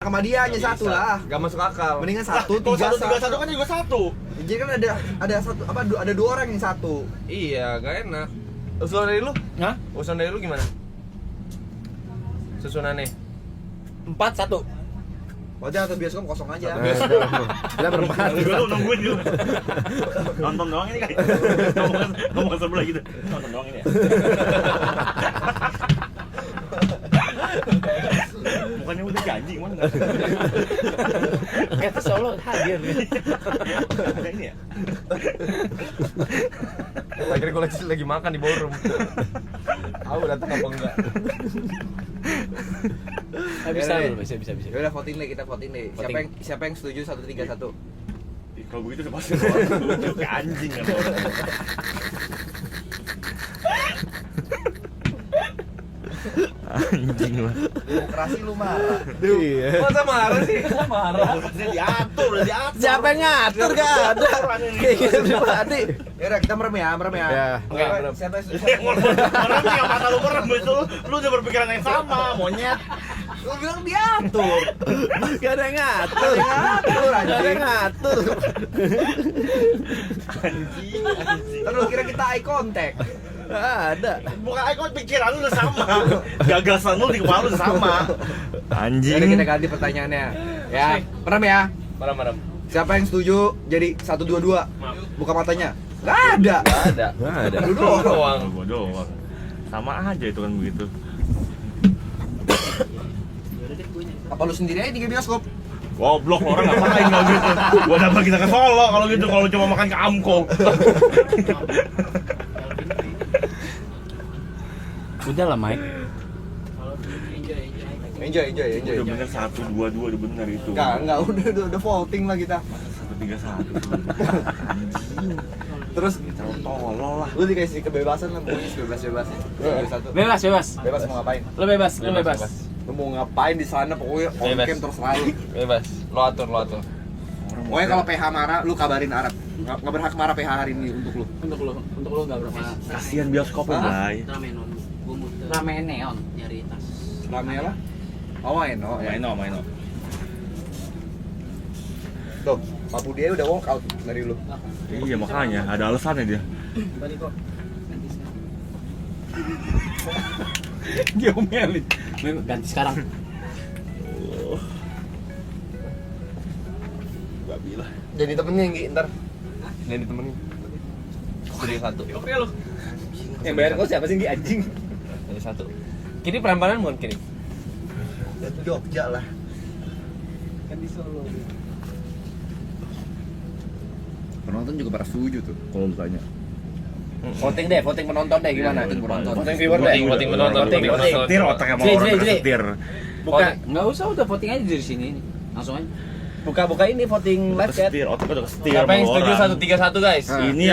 sama dia hanya satu lah. Gak masuk akal. Mendingan satu, Kalau tiga, 1-3-1 kan juga 1. Jadi kan ada satu apa ada dua orang yang satu. Iya, gak enak. Usulan dari lu? Hah? Usulan dari lu gimana? Susunannya? 4-1. Berarti atau bioskop kosong aja. Kita berempat. Lu nungguin dulu. Nonton doang ini kan. Ngomong sebelah gitu. Nonton doang ini ya. Bukannya udah janji mana enggak? Kata Solo hadir. Ada ini ya. Akhirnya gue lagi makan di ballroom. Aku datang apa enggak? Bisa. Ya udah voting deh, kita voting deh. Siapa yang setuju 1-3-1? Kalau begitu udah pasti orang kayak anjing kan. Anjing lah. Demokrasi lu marah. Iya. Masa marah sih? Marah. Udah diatur. Siapa yang ngatur gak ada? Kayak gitu pribadi. Ya udah kita merem ya. Ya. Enggak, Siapa yang setuju? Merem yang mata lu merem itu. Lu udah berpikiran yang sama, monyet. Lu bilang diatur. Gak ada yang ngatur. Ngatur Gak ada yang anjing. ngatur. Anjing. Terus kira kita eye contact. Gak ada. Bukan ikon pikiran lu udah sama. Gagasan lu di kepala lu udah sama. Jadi Anjing. kita ganti pertanyaannya. Ya, merem ya. Marah-marah. Siapa yang setuju jadi 1-2-2? Buka matanya. Gak ada. Gak ada. Gak ada. Lu doang. Gua doang. Sama aja itu kan begitu. Apa lu sendiri aja di bioskop? Goblok orang ngapain kalau gitu. Gua dapat kita ke Solo kalau gitu kalau cuma makan ke Amko. Udah lah Mike. Enjoy. Udah bener 1-2-2 udah bener itu. Enggak, udah voting lah kita. 1-3-1. Terus Terlalu tolol lah. lu dikasih kebebasan lah, pokoknya bebas. Satu. Bebas. Bebas mau ngapain? Lu bebas. Lu mau ngapain di sana pokoknya on Bebas. cam terserah lu. Bebas. Lo atur. Pokoknya kalau PH marah lu kabarin Arab. Nggak berhak marah PH hari ini untuk lu. Untuk lu gak berapa. Kasihan bioskop lu, Bay. Ramen neon. Nyari tas. Rame apa? Oh, Maino. Ya. Maino. Tuh, Pak Budi udah walk out dari lu. Iya makanya ada alasannya dia. Balik kok. Nanti sekarang. Diomelin. Ganti sekarang. Gak bilah. Jadi temennya Gi, ntar. Jadi temennya. Jadi satu. Oke lu. Yang bayar kau siapa sih Gi anjing? Jadi satu. Kiri peran-peran bukan kiri. Itu Jogja lah. Kan di Solo. Penonton juga pada setuju tuh kalau lu tanya. Voting penonton deh gimana? Voting penonton. Voting viewer deh. Voting penonton. Voting. Setir otak sama Jadi, orang jadi. setir. Buka Enggak usah udah voting aja dari sini. Langsung aja. buka ini voting live chat. Setir otak udah setir. Siapa yang sama setuju orang. 1-3-1 guys? Ini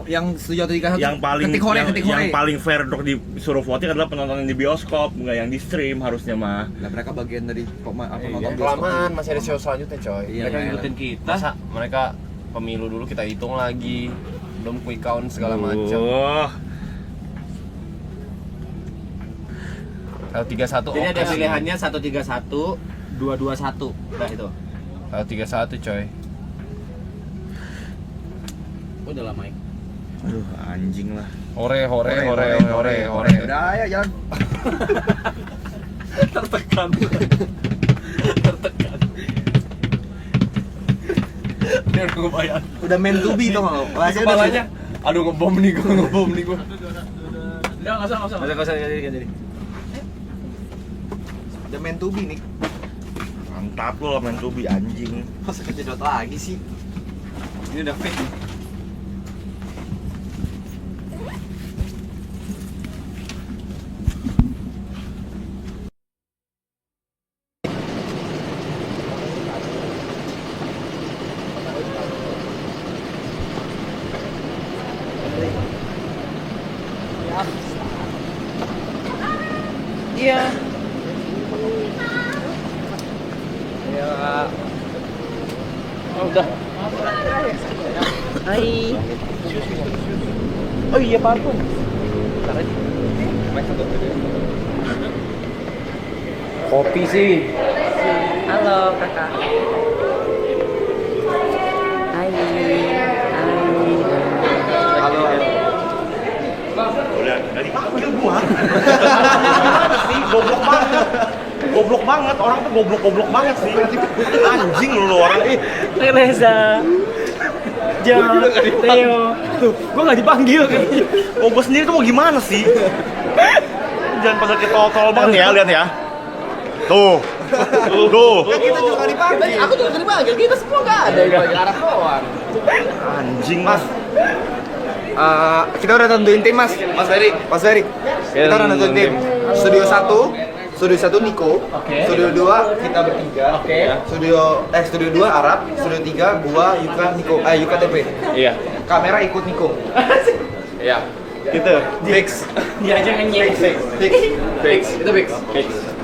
yang setuju atau 3-1 yang paling ketik hore. yang paling fair untuk disuruh voting adalah penonton yang di bioskop, nggak yang di stream harusnya mah. Nah, mereka bagian dari penonton Iya, bioskop. kelamaan masih ada show selanjutnya coy. Iya, Mereka iya. ngikutin kita. Masa mereka pemilu dulu kita hitung lagi. Belum quick count segala macam. Oh, 1-3-1 Jadi ada sih. pilihannya 1-3-1, 2-2-1. Udah itu. 1-3-1 coy. Udah lah Mike. aduh anjing lah. Hore. Udah ayo jalan. Tertekan. Dia udah kebayang. Udah meant to be tau nggak lo? Bahasanya udah- Kepalanya. Aduh ngebom nih gua. Enggak usah. Jadi. Udah meant to be nih. Mantap lo main tubi anjing. Masa kejedot lagi sih? Ini udah fit nih. Iya. Oh, udah. Hai. Oh iya parfum. Kopi sih. Halo kakak. Hai. Halo. Udah dipanggil gua. Sih goblok banget. Goblok banget, orang tuh goblok banget sih. Anjing lu orang. Reza. Jam. Theo. Tuh, gua nggak dipanggil kayaknya. Oh, gua sendiri tuh mau gimana sih? Jangan pada ketol-tol banget ya, lihat ya. Tuh. Kita juga dipanggil. Aku juga dipanggil, kita semua nggak ada yang bagi arah doang. Anjing Mas. Kita udah tentuin tim Mas. Mas Ferry. Kita udah tentuin tim. Studio 1 Niko. Studio 2 kita bertiga. Studio 2 Arab, Studio 3 gua, Yuka, Niko. Yuka TP. Iya. Kamera ikut Niko. Iya. Gitu. Fix. Dia aja ngenyek. Fix. Itu fix.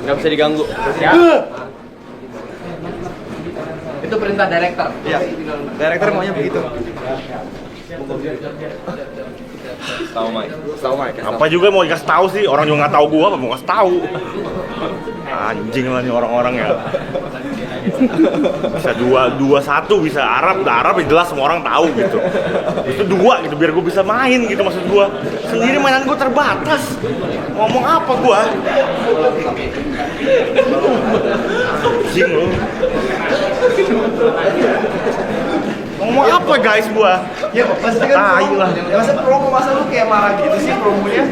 Nggak bisa diganggu. Itu perintah director. Iya. Director maunya begitu. Tahu Mike. apa juga mau dikasih tahu sih, orang juga nggak tahu gua apa mau kasih tahu. Anjing lah nih orang-orang ya. Bisa dua satu bisa Arab ya jelas semua orang tahu gitu. Itu dua gitu biar gue bisa main gitu maksud gua. Sendiri mainan gua terbatas. Ngomong apa gua? Anjing lu. Ngomong apa guys gua? Ya pasti kan. Tai lah. Ya masa promo masa lu kayak marah gitu sih promonya?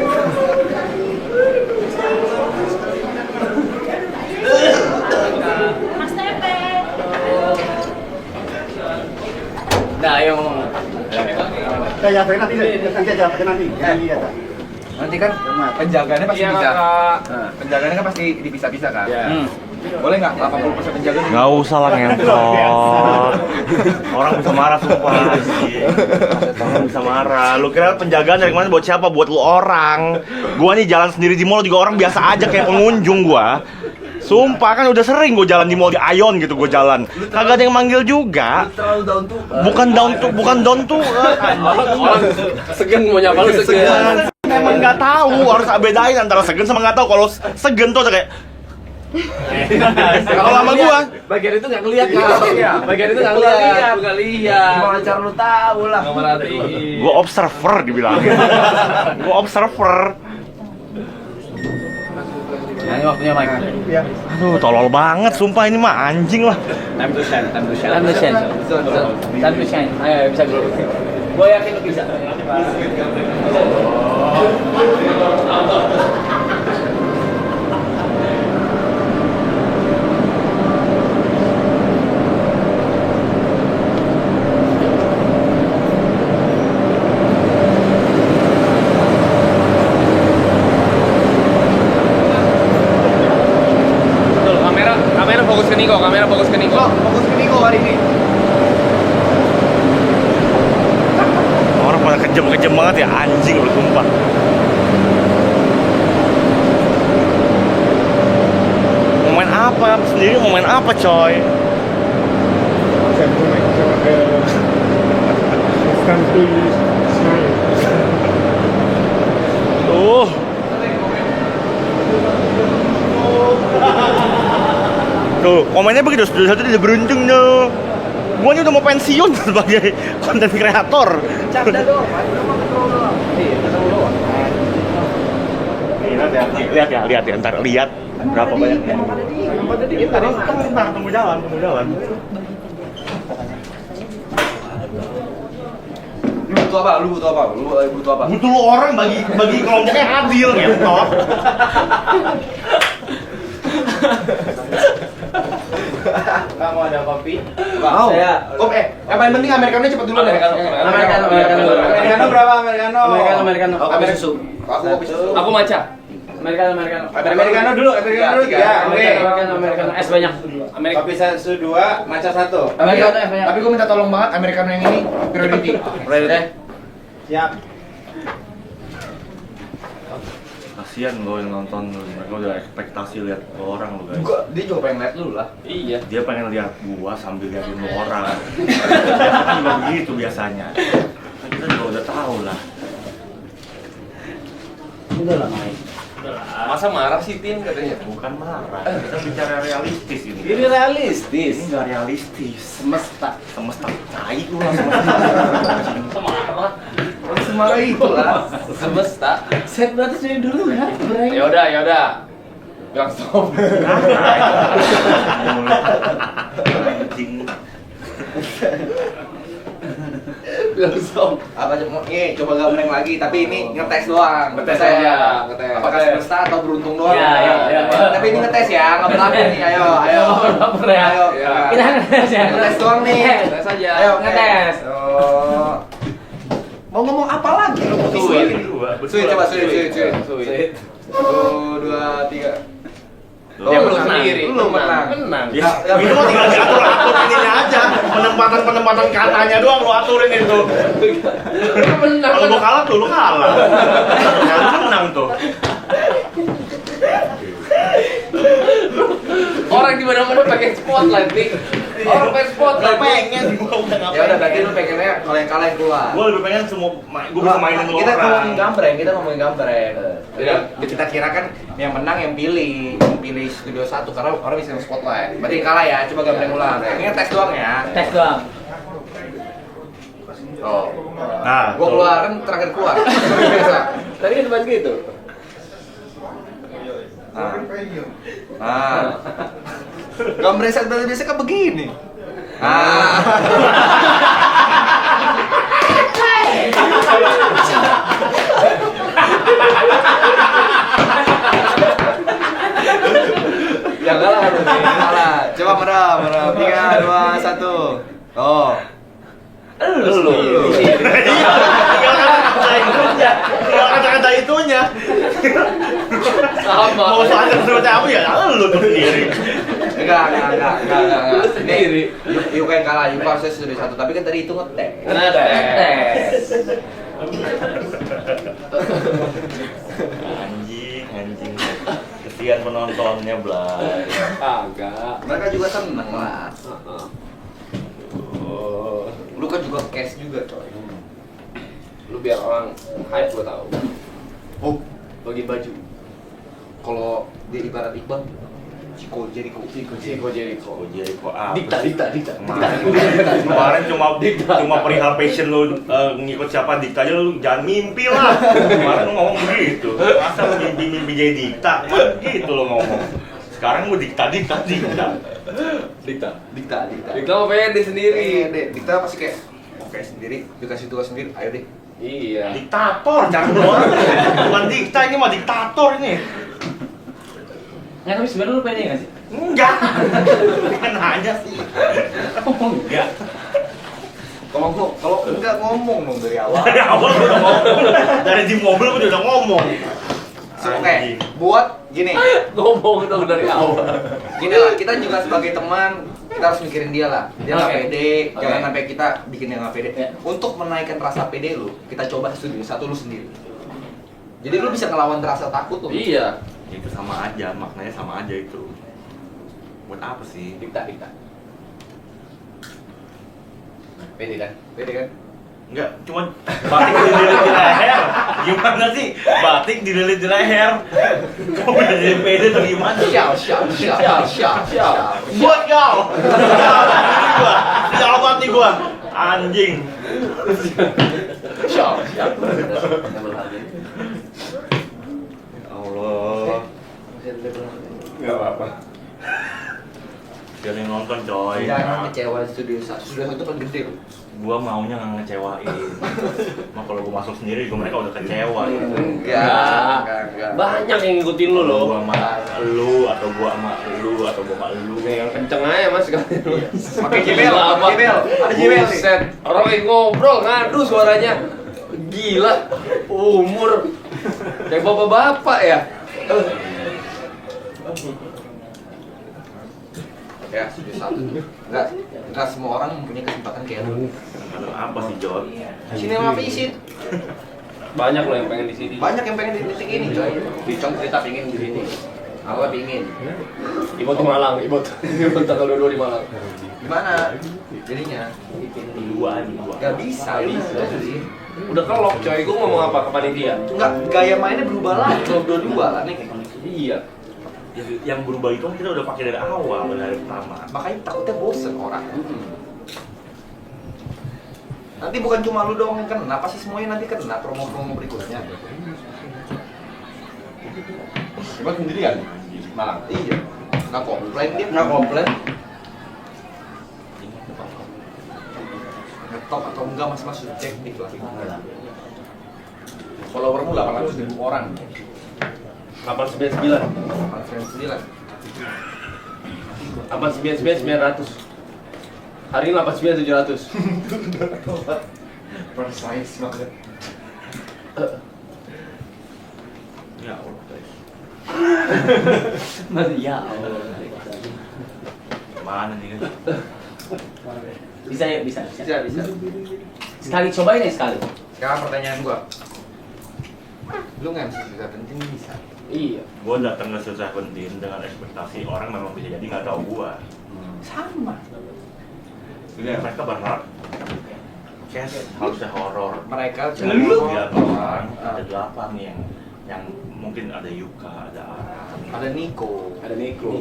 Nah, ayo ngomong. Nanti kan penjagaannya pasti bisa. Penjagaannya kan pasti dipisah-pisah kan? Boleh nggak 80% penjagaan? Nggak usah lah ngentot. Orang bisa marah sumpah sih. Orang bisa marah. Lu kira penjagaan dari mana buat siapa? Buat lu orang. Gua nih jalan sendiri di mall juga orang biasa aja kayak pengunjung gua. Sumpah kan udah sering gue jalan di mall di Aeon gitu gue jalan. Kagak ada yang manggil juga. Bukan down to Orang segen mau nyapa lu segen. Emang nggak tahu harus bedain antara segen sama nggak tahu. Kalau segen tuh kayak kalau sama gua Bagian itu nggak ngeliat kan? Bagian itu nggak ngeliat. Nggak lihat. Gimana cara lu tahu lah? Nggak merhatiin. gua observer dibilang. Gua observer. Nah, ini waktunya Mike. Aduh, tolol banget sumpah ini mah anjing lah. Time to shine. Ayo, bisa dulu. Gue yakin lu bisa. Kamera fokus ke Niko. Fokus ke Niko hari ini. Orang pada kejam banget ya anjing lu sumpah. Mau main apa sendiri mau main apa coy? Tuh. Tuh, komennya begitu, sudah satu tidak beruntung tuh. Gua ini udah mau pensiun sebagai konten kreator. Canda doang, cuma ketemu doang. Iya, ketemu doang. Lihat ya, ntar lihat berapa banyak. Ntar tunggu jalan. Lu butuh apa? Lu butuh apa? Butuh lu orang bagi kelompoknya adil ngentot. Kamu ada kopi? Mau? Yang paling penting americano cepet dulu deh. Americano berapa? Americano. Kopi susu. Aku maca. Americano dulu. Ya, oke. Americano es banyak. Kopi susu 2, matcha 1. Americano es banyak. Tapi gue minta tolong banget americano yang ini priority. Siap. Kasian lo yang nonton, mereka udah ekspektasi lihat orang lo guys. Dia juga pengen lihat lu lah. Iya. Dia pengen lihat gua sambil liatin lo orang. Kan juga begitu biasanya. Kita juga udah tahu lah. Udah lah, Mike. Masa marah sih Tin katanya? Bukan marah, kita bicara realistis ini. Ini realistis. Ini nggak realistis. Semesta. Semesta tai lu lah semesta. Marah. Semarah itu lah. Semesta. Set berarti sini dulu ya. Yaudah. Bilang stop. Anjing. Bilang stop. Apa coba gambreng lagi, tapi ini ngetes doang. Ngetes Saya. aja, ngetes. Apakah semesta atau beruntung doang? Ya. Tapi ini ngetes ya, nggak berlaku nih. Ayo. Ayo. Ya. Kita ngetes ya. Ngetes doang nih. Ngetes aja. Ayo, Ngetes. Oh. Mau ngomong apa lagi? Lo mau Suit. Suit, coba suit. Suit. 1, 2, 3. Yang lu menang. sendiri, lu menang. Ya. Ini mau tinggal diatur-atur ininya aja. Penempatan katanya doang lu aturin itu. Kalau gua kalah tuh lu kalah. Yang lu menang tuh. Orang di mana-mana pakai spotlight nih. Orang pakai spotlight. pengen gua udah Ya udah, berarti lu pengennya kalau yang kalah yang keluar. Gua lebih pengen semua gua bisa mainin lu Kita orang. ngomongin gambreng. Ya. Kita kira kan yang menang yang pilih studio 1 karena orang bisa spotlight. Berarti yang kalah ya, coba gambreng ulang. Ini tes doang ya. Tes doang. Oh. Nah, Gua keluar kan terakhir keluar. Biasa. Tadi kan cuma gitu. Gambreng saat biasa kan begini. Yang kalah harus Salah. Coba merem. 3, 2, 1. Oh. lu. tinggal kata-kata itunya. Sama. Mau soal seperti apa ya? Lu tuh sendiri. Enggak. Lu sendiri. Yuk yang kalah, Yuk harusnya studio 1. Tapi kan tadi itu ngetek. Ngetes. Anjing. Kesian penontonnya, Blay. Kagak. Mereka juga seneng lah. Oh. Lu kan juga cash juga, coy. Lu biar orang hype gua tahu. Oh, Bagi baju. kalau dia ibarat Iqbal, Ciko Jericho. Jericho. Jericho apa? Dikta. Kemarin cuma perihal passion lu ngikut siapa Dikta aja lu jangan mimpi lah. Kemarin lu ngomong begitu. Masa lu mimpi jadi Dikta? Gitu lu ngomong. Sekarang lu Dikta. Dikta. Dikta. Dikta mau pede sendiri. Dikta pasti kayak oke sendiri, dikasih tugas sendiri, ayo deh. Iya. Diktator, jangan orang. Bukan Dikta ini mah diktator ini. Ya tapi sebenarnya lu pede nggak sih? Enggak. Kan aja sih. Enggak. Kalau enggak ngomong dong dari awal. Dari awal gua udah ngomong. Dari di mobil gua udah ngomong. Oke, buat gini. Ngomong dong dari awal. Gini lah, kita juga sebagai teman, kita harus mikirin dia lah. Dia nggak Oke. pede, jangan Oke. sampai kita bikin dia nggak pede. Ya. Untuk menaikkan rasa pede lu, kita coba studio 1 lu sendiri. Jadi lu bisa ngelawan rasa takut tuh. Iya. Itu sama aja, maknanya sama aja itu. Buat apa sih? Dikta. Pede kan? Pede kan? Enggak, cuma batik dililit di leher. Gimana sih? Batik dililit di leher. Kok udah jadi pede tuh gimana? Siap. Buat kau. Jawaban nih gua. Anjing. Siap. Allah. Enggak apa-apa. Biar yang nonton coy. Jangan kecewa studio 1. Studio 1 kan gede loh. Gua maunya nggak ngecewain. Mah kalau gua masuk sendiri juga mereka udah kecewa gitu. Enggak. Banyak yang ngikutin lu loh. Gua sama lu atau gua sama lu atau gua sama lu. Yang kenceng aja mas kan. Pakai jebel, ada jebel nih. Set. Orang lagi ngobrol ngadu suaranya. Gila. Umur. Kayak bapak-bapak ya. Ya, studio 1. Enggak semua orang mempunyai kesempatan kayak lu. Ada apa sih John? Cinema Visit. Banyak loh yang pengen di sini. Banyak yang pengen di titik ini, coy. Dicong cerita pengen di sini. Apa pingin? Ibot di Malang, Ibot tanggal 22 di Malang. Gimana? Jadinya Dua. Gak bisa. Udah kelok coy, gue ngomong apa ke panitia? Enggak, gaya mainnya berubah lagi kalau dua-dua lah nih. Iya. Yang berubah itu kan kita udah pakai dari awal, dari pertama. Makanya takutnya bosen orang. Nanti bukan cuma lu doang yang kena, pasti semuanya nanti kena promo-promo berikutnya. Cuma sendirian di Malang. Iya. Nggak komplain dia. Nggak komplain. Ngetop atau enggak masih subjektif lah. Followermu 800.000 orang. 899. Conference 9. 899 900. Hari ini 89700. Precise banget. Ya Allah, guys. Masih ya Allah. Mana nih kan? Bisa ya, bisa. Bisa. Sekali cobain ya sekali. Sekarang pertanyaan gua. Lu nggak bisa penting bisa. Iya. Gue datang ke Susah Penting dengan ekspektasi orang memang bisa jadi nggak tahu gua. Sama. Mereka berharap Cash harusnya horor. Mereka Lu lihat orang ada 8 nih yang mungkin ada Yuka, ada Ara, ada Niko. Ada Niko,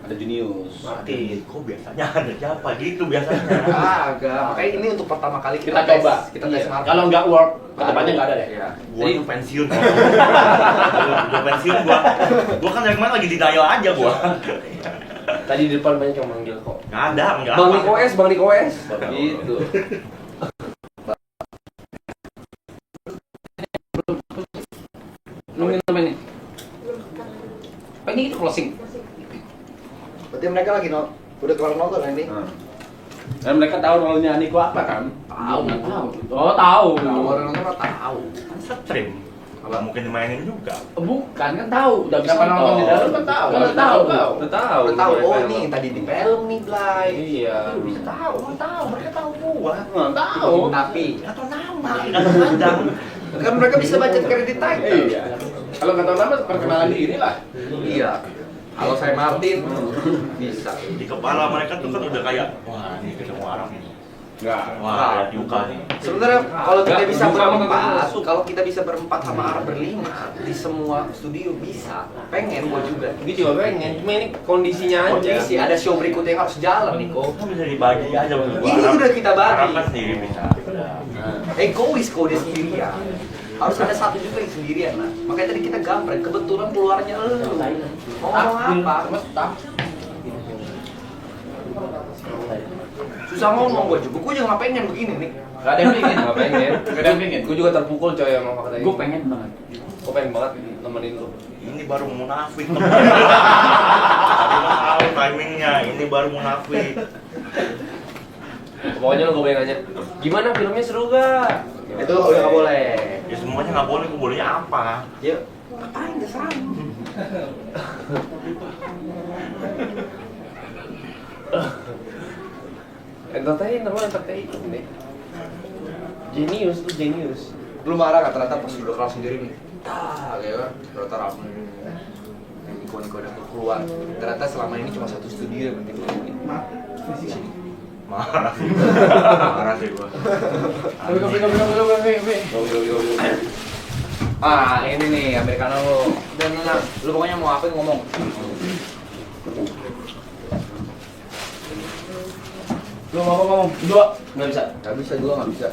ada Junius. Martin. Kok biasanya ada siapa gitu biasanya? Agak. Makanya ini untuk pertama kali Kita tes. coba. Kita tes market. Kalau nggak work, kedepannya nggak ada deh. Iya. Gua tuh pensiun. Gua pensiun gua kan dari kemarin lagi denial aja gua. Tadi di depan banyak yang manggil kok. Nggak ada. Bang Niko S, Bang Niko S. Gitu. Lu minum ini. Apa ini kita closing? Berarti mereka lagi udah kelar nonton ini. Dan mereka tahu role-nya Niko apa kan? Tahu. Oh, tahu. Kalau orang nonton mah tahu. Kan stream. Kalau mungkin dimainin juga. Bukan kan tahu, udah bisa Siapa nonton di dalam kan tahu. Kan tahu. Udah tahu. Udah tahu. Oh nih tadi di film nih Blay. Iya. Bisa tahu, tahu. Mereka tahu gua. Nggak tahu. Tapi nggak tahu nama. Kan mereka bisa baca kredit title. Iya. Kalau nggak tahu nama, perkenalan diri lah. Iya. Kalau saya Martin bisa. Di kepala mereka tuh kan udah kayak wah ini ketemu orang nih. Nggak. Wah, lihat Yuka nih. Sebenarnya kalau kita Nggak, bisa bukan berempat, masuk. kalau kita bisa berempat sama Arab berlima di semua studio bisa. Pengen gua juga. Gue juga pengen, cuma ini kondisinya aja. Kondisi ada show berikutnya yang harus jalan nih kok. Kan bisa dibagi aja menurut gua. Ini udah kita bagi. Arab kan sendiri bisa. Egois kok dia sendirian. Harus ada satu juga yang sendirian lah. Makanya tadi kita gambreng, kebetulan keluarnya lu. Mau ngomong apa? Susah ngomong gua juga. Gua juga nggak pengen begini nih. Gak ada yang pengen, gak pengen. Nggak ada yang pengen. Gue juga terpukul coy sama fakta ini. Gue pengen banget. Gue pengen banget nemenin lu. Ini baru munafik. Tahu timingnya, ini baru munafik. Pokoknya lu gue pengen aja. Gimana filmnya seru gak? Itu udah nggak boleh. Ya semuanya nggak boleh, gue bolehnya apa? Ya, ngapain terserah. Entertainer lo entertainer nih. Genius tuh genius. Lu marah nggak ternyata pas udah kelas sendiri nih? Kayak kan, ternyata rame. Yang Niko udah keluar. Ternyata selama ini cuma satu studio yang penting lu ini. Marah sih. Marah sih gua. Ah, ini nih Americano lo. Udah tenang. Lu pokoknya mau apa ngomong. Lu mau ngomong? Dua. Nggak bisa. Gak bisa juga nggak bisa.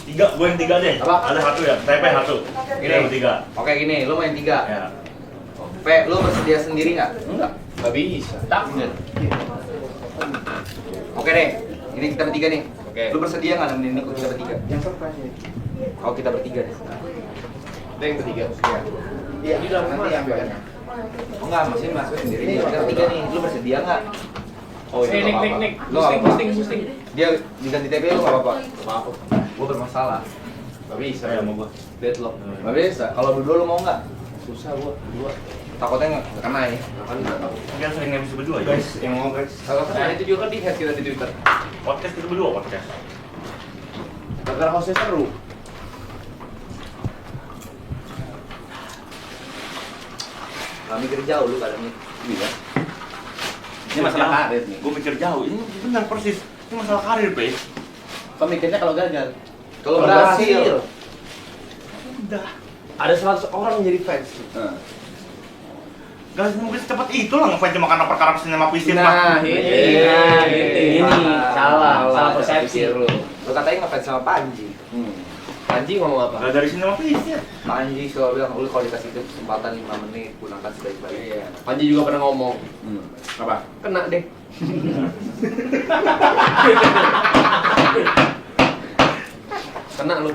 3, gue yang 3 deh. Apa? Ada 1 ya, TP 1. Ini yang 3. Oke gini, lu main 3. Ya. Pe, lu bersedia sendiri nggak? Enggak. Gak bisa. Takut. Oke deh, ini kita bertiga nih. Oke. Lu bersedia nggak nemenin Niko kita bertiga? Yang surprise nih. Oh kita bertiga deh. Ada yang ketiga. Iya, nanti ambilnya. Oh enggak, maksudnya masuk sendiri nih. Kita bertiga nih, lu bersedia nggak? Oh itu Nik, nggak nik, apa-apa. nik. Lu nggak apa-apa. Pusing. Dia diganti TP lu nggak apa-apa? Maaf. Gua bermasalah. Gak bisa. Saya mau gua. Deadlock. Nggak bisa. Kalau berdua lu mau nggak? Susah gua. Dua. Takutnya nggak kena ya. Kan sering nge-MC berdua ya. Guys, yang mau guys. Nah itu juga kan di head kita di Twitter. Podcast kita berdua podcast. Karena hostnya seru. Nggak mikir jauh lu kadang nih. Iya. Ini masalah karir nih. Gue mikir jauh. Ini benar persis. Ini masalah karir, Pe. Kok mikirnya kalau gagal? Kalau berhasil. Ada 100 orang yang jadi fans. Gak mungkin secepat itu lah ngefans cuma karena perkara sinema visit Nah, Ini salah persepsi. Lu katanya ngefans sama Panji. Panji ngomong apa? Gak dari sinema visit. Panji selalu bilang, lu kalau dikasih kesempatan 5 menit, gunakan sebaik-baiknya. Panji juga pernah ngomong, Apa? kena deh. Kena lu.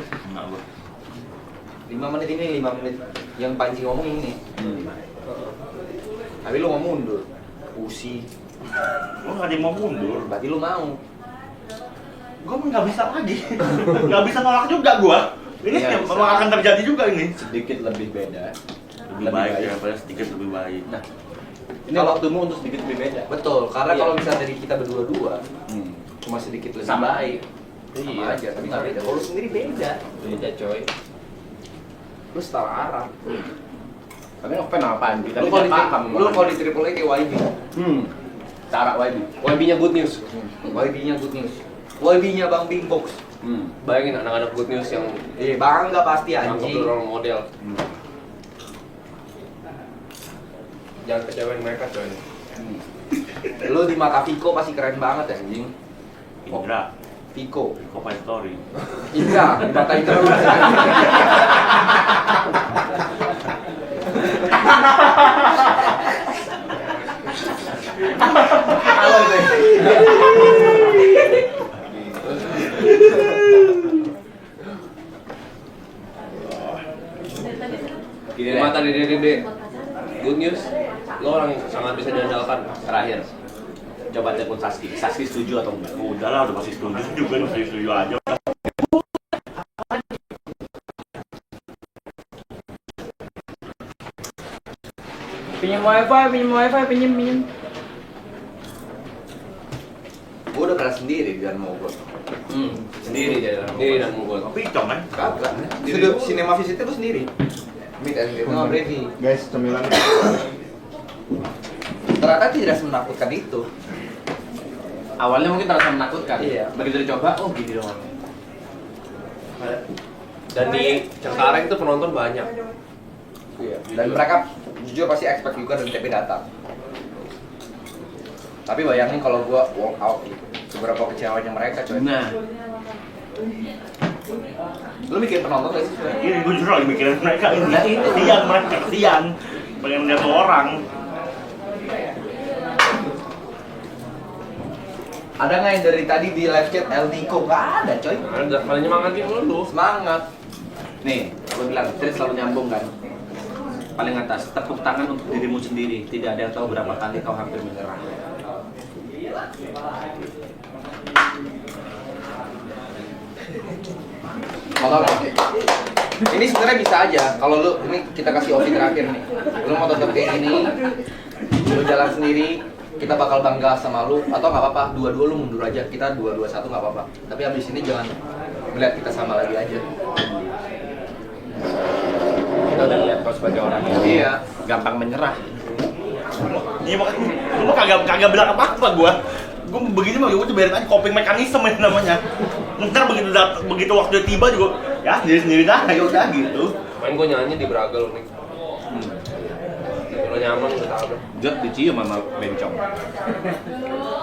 5 menit ini 5 menit yang Panji ngomong ini. Tapi lu mau mundur. Usi. Lu gak ada yang mau mundur. Berarti lu mau. Gue mah nggak bisa lagi. Nggak bisa nolak juga gue. Ini Iya, memang akan terjadi juga ini. Sedikit lebih beda. Lebih baik ya, pada sedikit lebih baik. Nah, ini waktumu untuk sedikit lebih beda. Betul, karena Iya. kalau misalnya dari kita berdua-dua cuma sedikit lebih Sama. baik. Sama Iya. aja, tapi nggak beda. Kalau lu sendiri beda. Beda coy. Lu setara Arab. Tapi ngefans sama Panji, tapi Lu kalau dia di paham. lu kalau di Triple A kayak YB. Cara YB. YB-nya good news. YB-nya good news. YB-nya Bang Bing Box. Bayangin anak-anak good news yang Bangga pasti nangkep anjing. role model. Jangan kecewain mereka coy. Lu di mata Viko pasti keren banget ya anjing. Indra, Viko. Copa Story. Indra, di mata Indra lu keren. Di mata Dede. Good news. Lo orang yang sangat bisa diandalkan. Terakhir. Coba telepon Saski. Saski setuju atau enggak? Udah lah, udah pasti setuju juga, udah setuju aja. Pinjam wifi. Gua udah pernah sendiri dan mau gua. Sendiri dan move on. Picong kan? Kagak. Studio Cinema Visitnya gua sendiri. Meet and greet sama Brevi. Guys, cemilan. Ternyata tidak semenakutkan itu. Awalnya mungkin terasa menakutkan. Iya. Begitu dicoba, oh gini doang. Dan di Cengkareng itu penonton banyak. Iya. Dan mereka jujur pasti expect juga dari TP datang. Tapi bayangin kalau gua walk out gitu. Seberapa kecewanya mereka coy. Nah, Lu bikin penonton gak sih sebenarnya? Ini gue justru lagi mikirin mereka ini. Nah, itu. Kesian. Pengen lihat tuh orang. Ada nggak yang dari tadi di live chat El Nico? Gak ada coy. Ada malah nyemangatin lu. Semangat. nih, aku bilang, Tris selalu nyambung kan. Paling atas, tepuk tangan untuk dirimu sendiri. Tidak ada yang tahu berapa kali kau hampir menyerah. Kalau ini sebenarnya bisa aja. Kalau lu ini kita kasih opsi terakhir nih. Lu mau tetap kayak gini, lu jalan sendiri, kita bakal bangga sama lu atau nggak apa-apa, dua-dua lu mundur aja. Kita 2-2-1 nggak apa-apa. Tapi abis ini jangan melihat kita sama lagi aja. Kita udah lihat kau sebagai orang yang Iya. gampang menyerah. Iya makanya, lu mah kagak bilang apa-apa gua. Gua begini mah gua tuh biarin aja coping mekanisme ya namanya. Ntar begitu waktu tiba juga ya sendiri dah, ya udah gitu. Main gue nyanyi di Braga lu nih. Kalau nyaman udah tahu deh. Jod dicium sama bencong.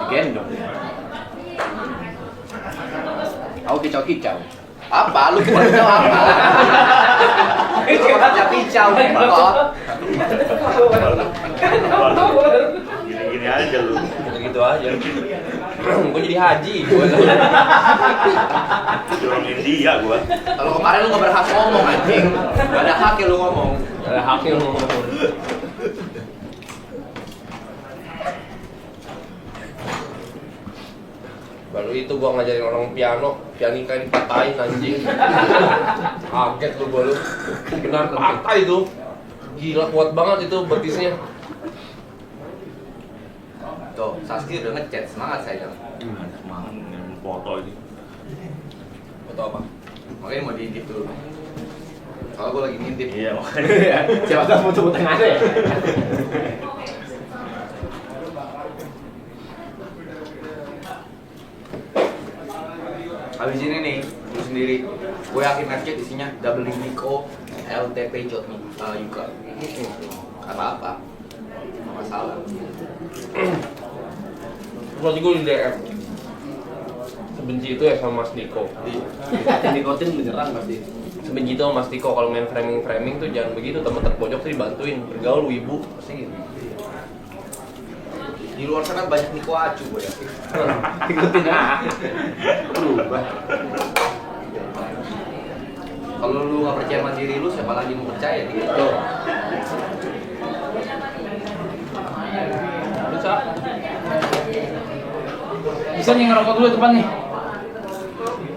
Digendong. Aku kicau-kicau. Apa? Lu kira apa? Itu kan picau, Bang. Gini-gini aja lu. Gitu aja. Gue jadi haji. Orang India gua. Kalau kemarin lu nggak berhak ngomong anjing. Gak ada hak ya lu ngomong. Ada haknya lu ngomong. Baru itu gua ngajarin orang pianika dipatahin anjing. Kaget lu gua lu. Benar patah itu. Gila kuat banget itu betisnya. Tuh, Saski udah ngechat, semangat saya. Semangat foto ini. Foto apa? Makanya mau diintip dulu. Soalnya gue lagi ngintip. Iya makanya. Siapa tahu mau tepuk tangannya ya? Habis ini nih, lu sendiri. Gue yakin market isinya double Nico, LTP Jotmi, Yuka. Apa-apa. Nggak masalah. Berarti gue di DM. Sebenci itu ya sama Mas Niko. Nikotin menyerang pasti. Sebenci itu sama Mas Niko kalau main framing tuh jangan begitu, temen terpojok tuh dibantuin. Bergaul wibu pasti gitu. Di luar sana banyak Niko acu gue yakin. Ikutin ah. Berubah. Kalau lu nggak percaya sama diri lu, siapa lagi mau percaya gitu? Bisa. Bisa nih ngerokok dulu depan nih.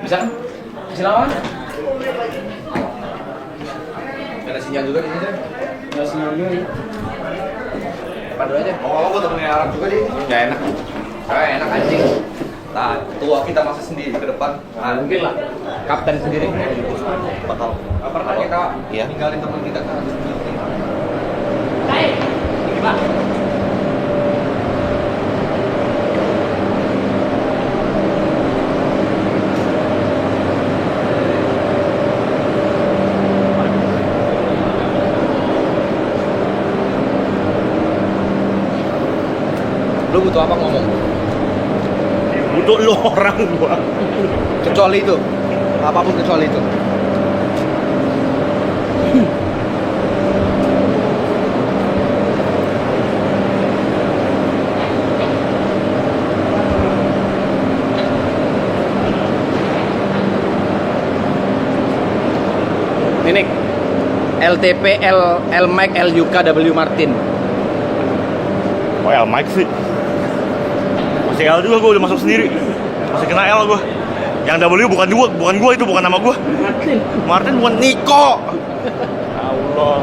Bisa kan? Bisa lawan? Ada sinyal juga di sini. Nggak sinyal dulu ya. Depan dulu aja. Oh, gue temennya Arab juga dia. Nggak enak. Enak anjing. Nah, tua kita masa sendiri ke depan. Nah, Mungkin lah. Kapten sendiri. bakal pernah kita tinggalin teman kita kan. Ini Pak. Lu butuh apa ngomong? Butuh lu orang gua. Kecuali itu. Apapun kecuali itu. Ini LTP L Mac LUK W Martin. Oh L Mike sih. Masih L juga, gue udah masuk sendiri. Masih kena L gue. Yang W bukan gua itu bukan nama gue. Martin bukan Niko. Allah.